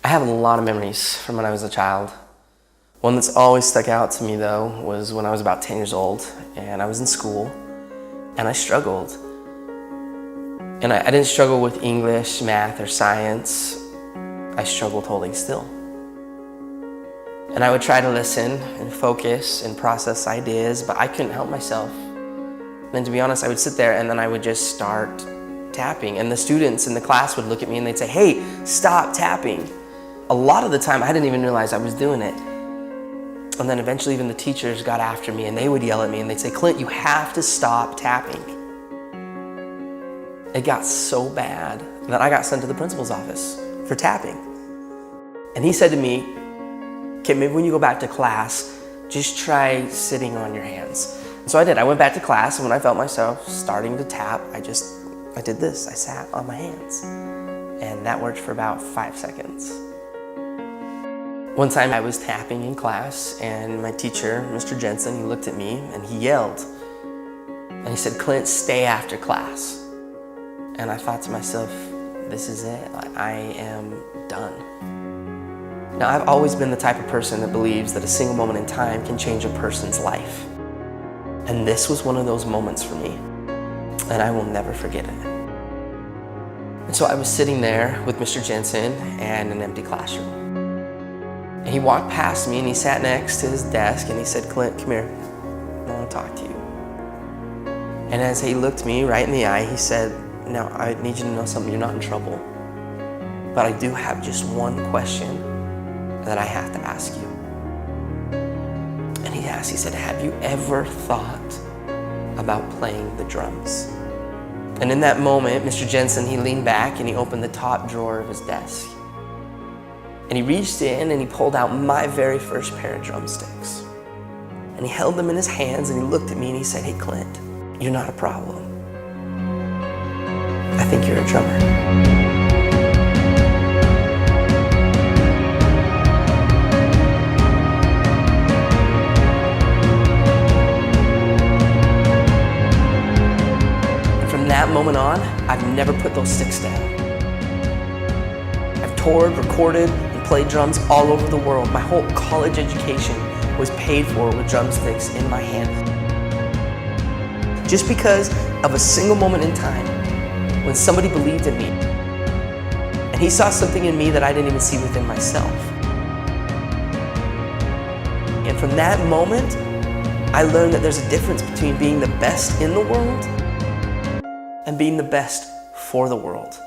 I have a lot of memories from when I was a child. One that's always stuck out to me though was when I was about 10 years old and I was in school and I struggled. And I didn't struggle with English, math, or science. I struggled holding still. And I would try to listen and focus and process ideas, but I couldn't help myself. And to be honest, I would sit there and then I would just start tapping. And the students in the class would look at me and they'd say, "Hey, stop tapping." A lot of the time, I didn't even realize I was doing it. And then eventually even the teachers got after me and they would yell at me and they'd say, "Clint, you have to stop tapping." It got so bad that I got sent to the principal's office for tapping. And he said to me, "Okay, maybe when you go back to class, just try sitting on your hands." And so I did. I went back to class, and when I felt myself starting to tap, I did this. I sat on my hands. And that worked for about 5 seconds. One time I was tapping in class, and my teacher, Mr. Jensen, he looked at me and he yelled. And he said, "Clint, stay after class." And I thought to myself, this is it. I am done. Now, I've always been the type of person that believes that a single moment in time can change a person's life. And this was one of those moments for me. And I will never forget it. And so I was sitting there with Mr. Jensen and an empty classroom. And he walked past me and he sat next to his desk and he said, "Clint, come here. I want to talk to you." And as he looked me right in the eye, he said, "Now, I need you to know something. You're not in trouble. But I do have just one question that I have to ask you." And he asked, he said, "Have you ever thought about playing the drums?" And in that moment, Mr. Jensen, he leaned back and he opened the top drawer of his desk. And he reached in and he pulled out my very first pair of drumsticks. And he held them in his hands and he looked at me and he said, "Hey, Clint, you're not a problem. I think you're a drummer." From that moment on, I've never put those sticks down. I've toured, recorded, and played drums all over the world. My whole college education was paid for with drumsticks in my hand. Just because of a single moment in time when somebody believed in me and he saw something in me that I didn't even see within myself. And from that moment, I learned that there's a difference between being the best in the world and being the best for the world.